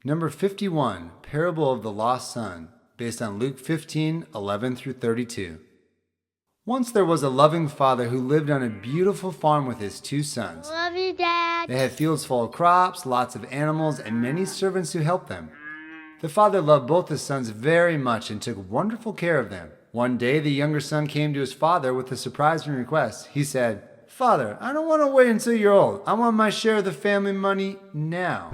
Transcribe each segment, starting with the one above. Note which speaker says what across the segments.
Speaker 1: Number 51, Parable of the Lost Son, based on Luke 15:11 through 32. Once there was a loving father who lived on a beautiful farm with his two sons.
Speaker 2: Love you, Dad.
Speaker 1: They had fields full of crops, lots of animals, and many servants who helped them. The father loved both his sons very much and took wonderful care of them. One day, the younger son came to his father with a surprising request. He said, "Father, I don't want to wait until you're old. I want my share of the family money now."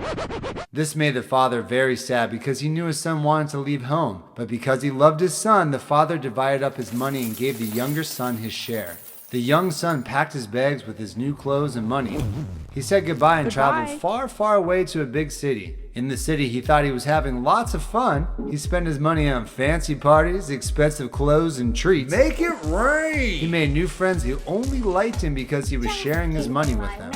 Speaker 1: This made the father very sad because he knew his son wanted to leave home. But because he loved his son, the father divided up his money and gave the younger son his share. The young son packed his bags with his new clothes and money. He said goodbye and traveled far, far away to a big city. In the city, he thought he was having lots of fun. He spent his money on fancy parties, expensive clothes, and treats.
Speaker 3: Make it rain!
Speaker 1: He made new friends who only liked him because he was sharing his money with them.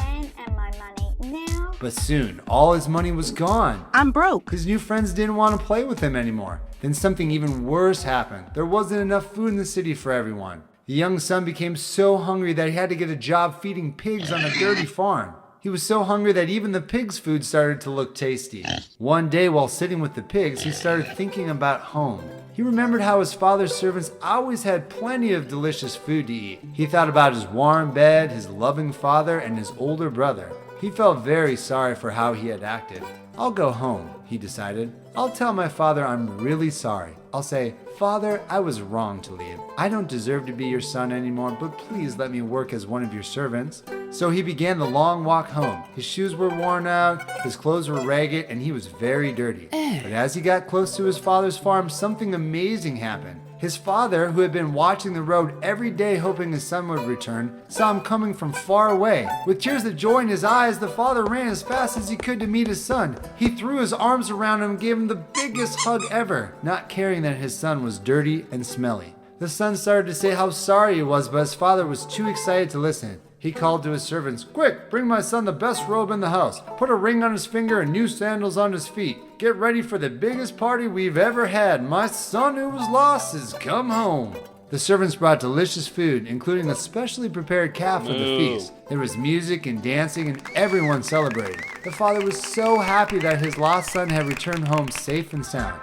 Speaker 1: But soon, all his money was gone.
Speaker 4: I'm broke.
Speaker 1: His new friends didn't want to play with him anymore. Then something even worse happened. There wasn't enough food in the city for everyone. The young son became so hungry that he had to get a job feeding pigs on a dirty farm. He was so hungry that even the pigs' food started to look tasty. One day while sitting with the pigs, he started thinking about home. He remembered how his father's servants always had plenty of delicious food to eat. He thought about his warm bed, his loving father, and his older brother. He felt very sorry for how he had acted. "I'll go home," he decided. "I'll tell my father I'm really sorry. I'll say, 'Father, I was wrong to leave. I don't deserve to be your son anymore, but please let me work as one of your servants.'" So he began the long walk home. His shoes were worn out, his clothes were ragged, and he was very dirty. But as he got close to his father's farm, something amazing happened. His father, who had been watching the road every day hoping his son would return, saw him coming from far away. With tears of joy in his eyes, the father ran as fast as he could to meet his son. He threw his arms around him and gave him the biggest hug ever, not caring that his son was dirty and smelly. The son started to say how sorry he was, but his father was too excited to listen. He called to his servants, "Quick, bring my son the best robe in the house. Put a ring on his finger and new sandals on his feet. Get ready for the biggest party we've ever had. My son who was lost has come home." The servants brought delicious food, including a specially prepared calf for the feast. There was music and dancing, and everyone celebrated. The father was so happy that his lost son had returned home safe and sound.